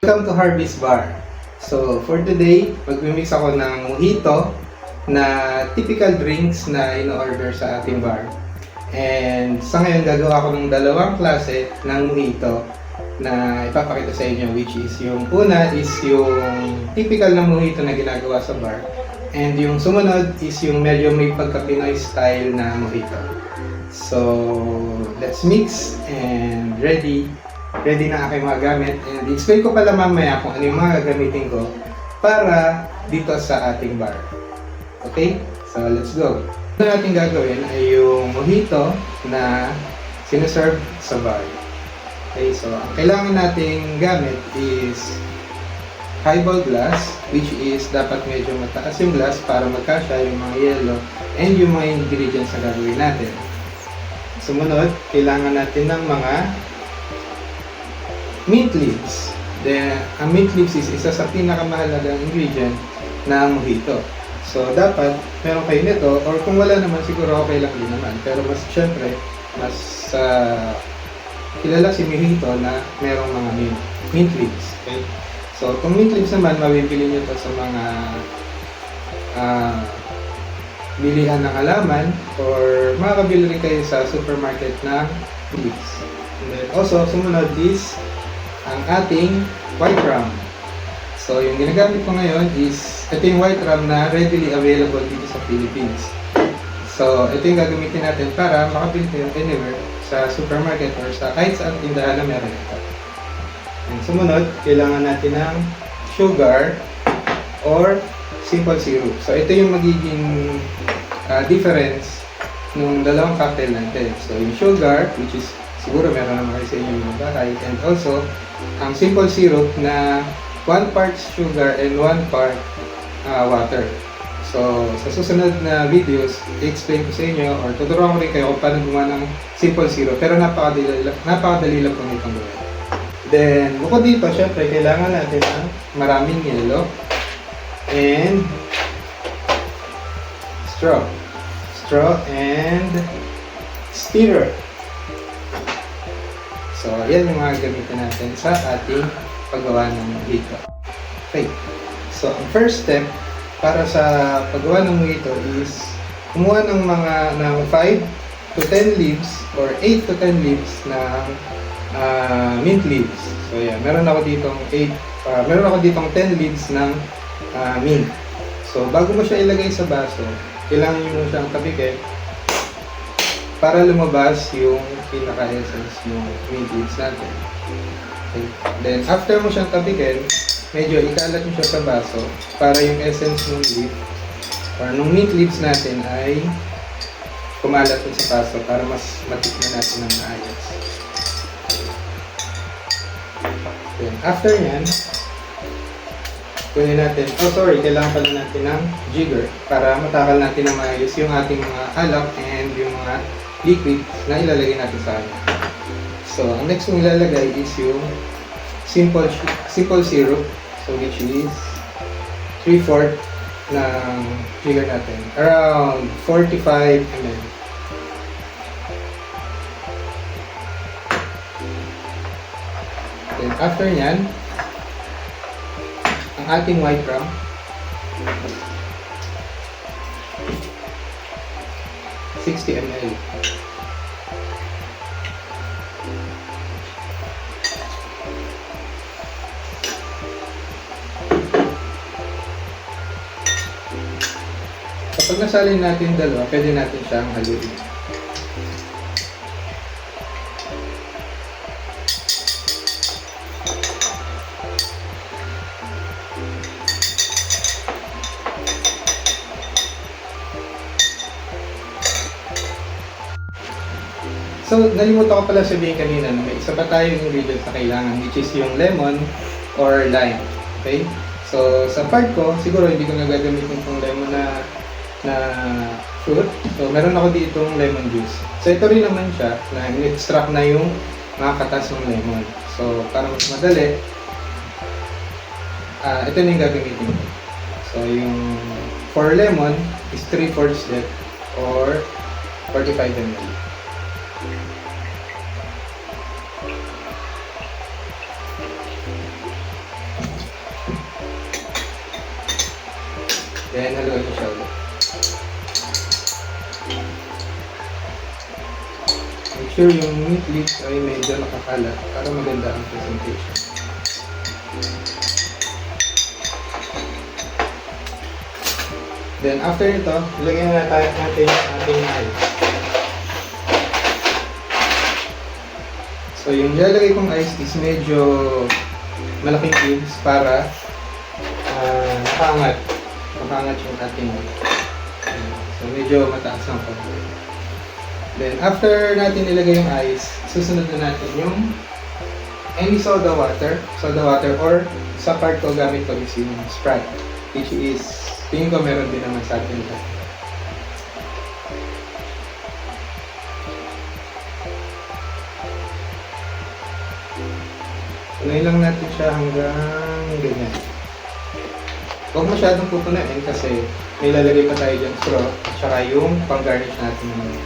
Welcome to Harvey's Bar. So, for today, mag-mix ako ng mojito na typical drinks na in-order sa ating bar. And sa ngayon, gagawa ako ng dalawang klase ng mojito na ipapakita sa inyo, which is yung una is yung typical na mojito na ginagawa sa bar. And yung sumunod is yung medyo may pagka-Pinoy style na mojito. So, let's mix and ready na aking mga gamit. And explain ko pala mamaya kung ano yung mga gagamitin ko para dito sa ating bar. Okay? So, let's go. Ano natin gagawin ay yung mojito na sinaserve sa bar. Okay, so ang kailangan nating gamit is highball glass, which is dapat medyo mataas yung glass para magkasya yung mga yellow and yung mga ingredients na gagawin natin. Sumunod, kailangan natin ng mga mint leaves. Then, ang mint leaves is isa sa pinakamahalagang ingredient ng mojito. So, dapat meron kayo nito, or kung wala naman, siguro okay lang din naman. Pero mas, syempre, mas kilala si mojito na merong mga mint leaves. Okay? So, kung mint leaves naman, mabibili nyo ito sa mga bilihan ng halaman, or makakabili rin kayo sa supermarket ng leaves. And then, also, sumunod is ang ating white rum. So, yung ginagamit ko ngayon is, ito yung white rum na readily available dito sa Philippines. So, ito yung gagamitin natin para makabili kayo anywhere sa supermarket or sa kahit saan tindahan na meron ito. And sumunod, kailangan natin ng sugar or simple syrup. So, ito yung magiging difference ng dalawang cocktail natin. So, yung sugar, which is siguro meron naman kayo sa inyo mga bahay, and also, ang simple syrup na 1 part sugar and 1 part water. So, sa susunod na videos, i-explain ko sa inyo or tuturuan ko rin kayo kung paano gumawa ng simple syrup. Pero napakadali lang po nitong gawin. Then, bukod dito, syempre, kailangan natin ng maraming yellow and straw. Straw and stirrer. So, yan yung mga gamitin natin sa ating paggawa ng mojito. Okay. So, ang first step para sa paggawa ng mojito is kumuha ng 5 to 10 leaves or 8 to 10 leaves ng mint leaves. So, yan. Meron ako ditong 10 leaves ng mint. So, bago mo siya ilagay sa baso, kailangan nyo mo siyang tabikin para lumabas yung pinaka-essence ng mint leaves natin. Okay. Then, after mo siyang tabikin, medyo ikalat mo siya sa baso para yung essence ng leaf or ng mint leaves natin ay kumalat sa baso para mas matikman natin ng maayos. Then, after nyan, kunin natin, kailangan pala natin ng jigger para matakal natin ng maayos yung ating mga alak and yung mga liquid na ilalagay natin sa atin. So, ang next mong ilalagay is yung simple syrup, so which is 3/4 ng jigger natin, around 45 ml. Then after nyan, ang ating white rum, 60 ml. Kapag nasalin natin dalawa, pwede natin siyang haluin. So, nalimutan ko pala sabihin kanina na may isa pa tayong ingredients na kailangan, which is yung lemon or lime. Okay? So, sa part ko, siguro hindi ko na gagamitin itong lemon na fruit. So, meron ako ditong lemon juice. So, ito rin naman siya na in-extract na yung mga katas ng lemon. So, para mas madali, ito na yung gagamitin ko. So, yung for lemon is 3/4 depth or 45 ml. Then, haluin niyo siya ulit. Make sure yung meat leaves ay medyo nakakalat para maganda ang presentation. Then, after ito, ilagyan na natin yung ating ice. So, yung nilalagay kong ice is medyo malaking cubes para nakaangat yung ating so medyo mataas lang po. Then after natin ilagay yung ice, susunod na natin yung any soda water or sa part ko gamit ko is yung Sprite, which is tingin ko meron din naman sa atin. Tuloy lang natin siya hanggang ganyan. Huwag masyadong pupunain kasi may lalagay pa tayo dyan straw at saka yung pang-garnish natin naman.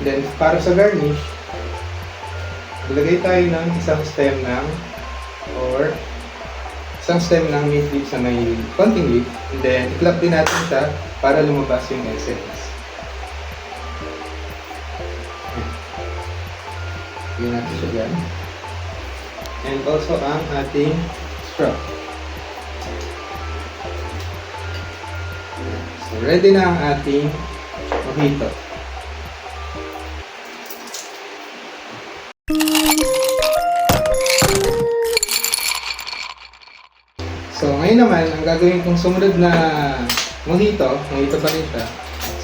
Then, para sa garnish, ilagay tayo ng isang stem ng mint leaves na may konting leaf. And then, i-clap din natin siya para lumabas yung essence. Lagyan natin siya dyan. And also ang ating straw. So, ready na ang ating mojito. So, ngayon naman, ang gagawin kong sumunod na mojito pa rin siya.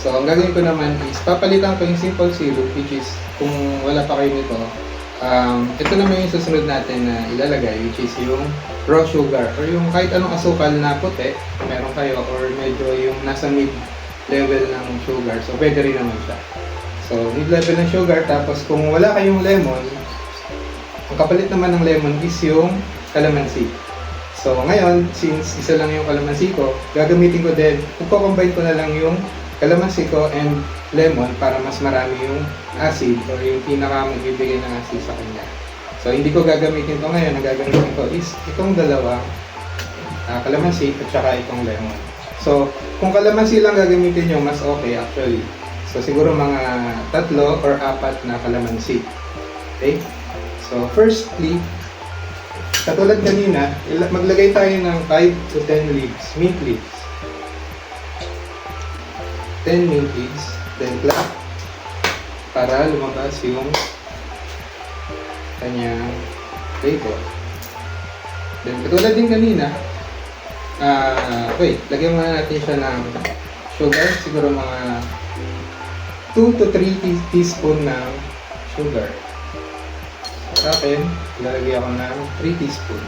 So, ang gagawin ko naman is papalitan ko yung simple syrup, which is, kung wala pa kayo nito, ito naman yung susunod natin na ilalagay, which is yung raw sugar or yung kahit anong asukal na puti meron kayo or medyo yung nasa mid level ng sugar, so pwede rin naman siya. So mid level ng sugar, tapos kung wala kayong lemon, ang kapalit naman ng lemon is yung calamansi. So ngayon, since isa lang yung calamansi ko, gagamitin ko din, combine ko na lang yung calamansi ko and lemon para mas marami yung acid or yung pinaka magbibigay ng acid sa kanya. So hindi ko gagamitin ito ngayon, ang gagamitin ko is itong dalawa, calamansi at saka itong lemon. So kung calamansi lang gagamitin nyo, mas okay actually. So siguro mga 3 or 4 na calamansi. Okay? So firstly, katulad kanina, maglagay tayo ng 5 to 10 leaves, mint leaves. 10 mint leaves, then clap para lumabas yung kanyang flavor. Then katulad din kanina, lagyan muna natin siya ng sugar, siguro mga 2 to 3 teaspoon ng sugar. Sa akin, ilalagay ako ng 3 teaspoon.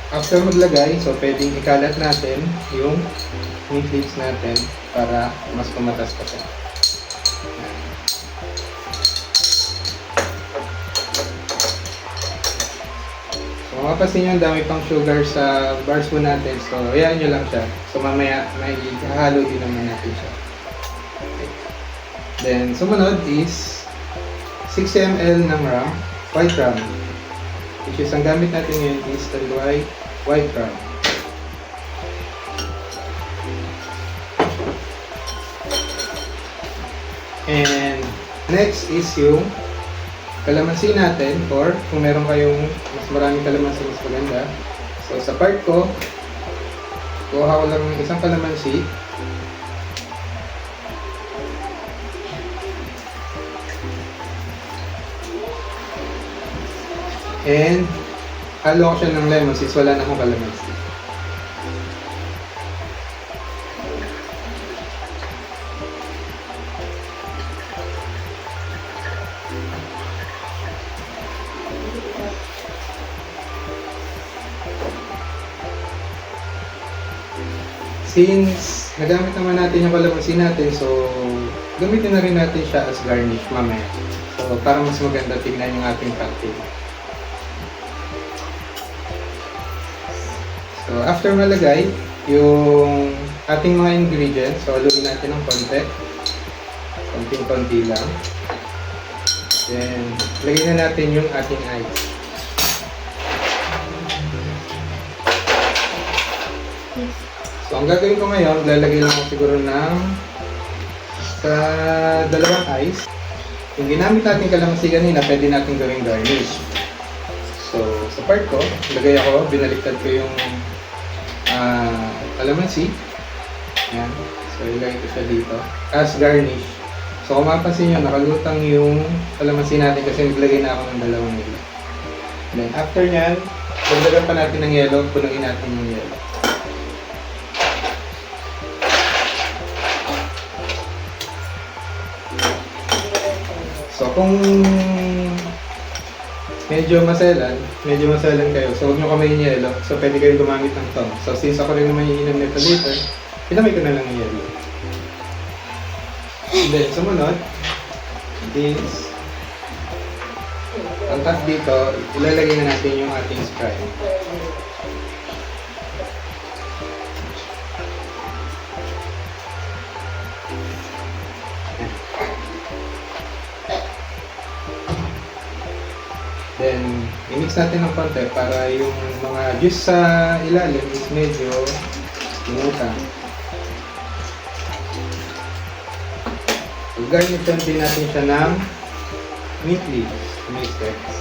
After maglagay, so pwedeng ikalat natin yung mint leaves natin para mas kumatas pa siya. So mapapansin nyo, ang dami pang sugar sa bar spoon natin. So hayaan nyo lang siya. So mamaya may hahalo din naman natin siya. Okay. Then sumunod is 6 ml ng rum, white rum. Which is ang gamit natin ngayon is white rum. And next is yung kalamansi natin, or kung meron kayong mas maraming kalamansi, mas maganda. So sa part ko, kuha ko lang ng isang kalamansi. And halo ko siya ng lemon since wala na akong kalamansi. Since nagamit naman natin yung kalamansi natin, so gamitin na rin natin siya as garnish mamaya. So para mas maganda tingnan yung ating cocktail. So after malagay yung ating mga ingredients, so haluin natin ng konti. Konting-konti lang. Then, lagyan na natin yung ating ice. So, ang gagawin ko ngayon, lalagay lang ako siguro ng sa dalawang ice. Yung ginamit natin kalamansi kanina, pwede natin gawing garnish. So, sa part ko, lagay ako, binaliktad ko yung kalamansi. Ayan. So, ilagay ko siya dito as garnish. So, kung mapapansin nyo, nakalutang yung kalamansi natin kasi naglagay na ako ng dalawang yelo. Then, after nyan, dagdagan pa natin ng yelo, punuin natin yung yelo. So, kung medyo maselan kayo, so huwag nyo kamay yung yelo. So, pwede kayong gumamit ng tong. So, since ako rin naman iinom nito later, pinamay ko na lang yung yelo. And then, sumunod, this. Ang top dito, ilalagay na natin yung ating Sprite. Then, i-mix natin ng konti para yung mga juice sa ilalim is medyo lumutang. So, garnishan din natin siya ng mint leaves, mint stems.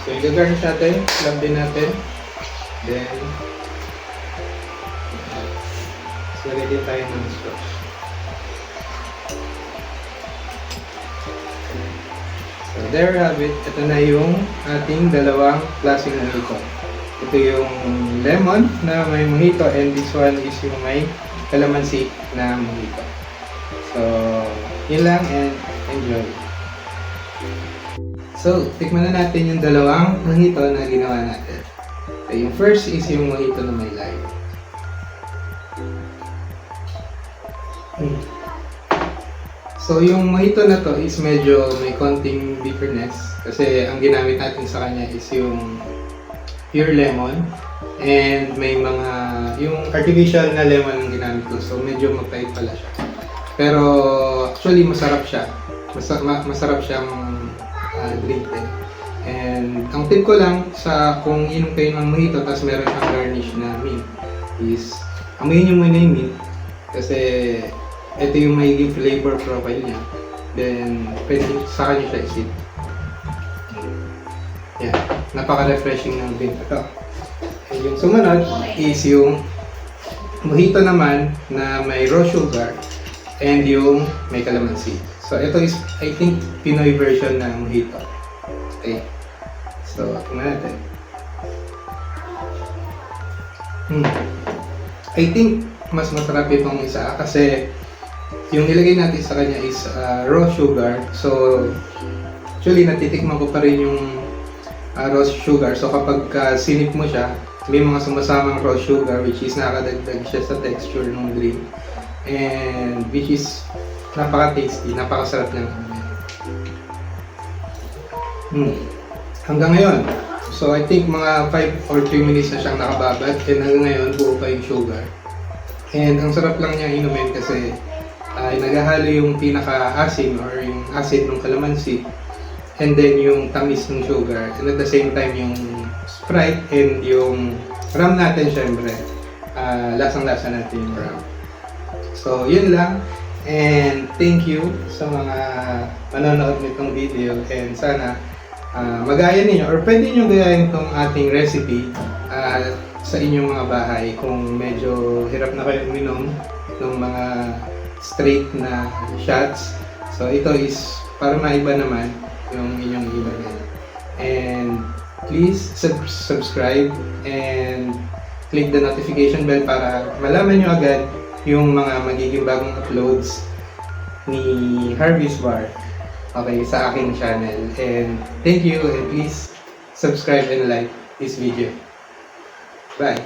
So, i-garnish natin, love din natin. Then, so, ready tayo ng sauce. So, there you have it. Ito na yung ating dalawang klaseng mojito. Ito yung lemon na may mojito and this one is yung may kalamansi na mojito. So, yun lang and enjoy. So, tikman na natin yung dalawang mojito na ginawa natin. So, yung first is yung mojito na may lime. So, yung mojito na to is medyo may konting bitterness kasi ang ginamit natin sa kanya is yung pure lemon and may mga, yung artificial na lemon ang ginamit ko, so medyo mapait pala siya. Pero actually masarap siya. Masarap siyang drink din. And ang tip ko lang sa kung inom kayo ng mojito tapos meron siyang garnish na mint is amuyin nyo muna yung mint kasi ito yung magiging flavor profile niya. Then, pwede sa kanya siya isip. Yan. Napaka-refreshing ng drink ito. And yung sumunod is yung mojito naman na may raw sugar and yung may calamansi. So, ito is, I think, Pinoy version ng mojito. Okay. So, tingnan natin. I think, mas masarap itong isa kasi yung nilagay natin sa kanya is raw sugar. So, actually, natitikman ko pa rin yung raw sugar. So, kapag sinip mo siya, may mga sumasamang raw sugar which is nakadagdag siya sa texture ng drink. And which is napaka-tasty, napakasarap ng hanggang ngayon. So, I think mga 5 or 3 minutes na siyang nakababad and hanggang ngayon, buo pa yung sugar. And ang sarap lang niya inumin kasi naghahalo yung pinaka-asim or yung acid ng calamansi and then yung tamis ng sugar and at the same time yung Sprite and yung rum natin syempre lasang-lasa natin yung rum. So yun lang and thank you sa mga manonood nitong video and sana magaya ninyo or pwede nyo gayahin itong ating recipe sa inyong mga bahay kung medyo hirap na kayo uminom ng mga straight na shots. So ito is para maiba naman yung inyong ilagay. And please subscribe and click the notification bell para malaman nyo agad yung mga magiging bagong uploads ni Harvey's Bar sa aking channel. And thank you and please subscribe and like this video. Bye!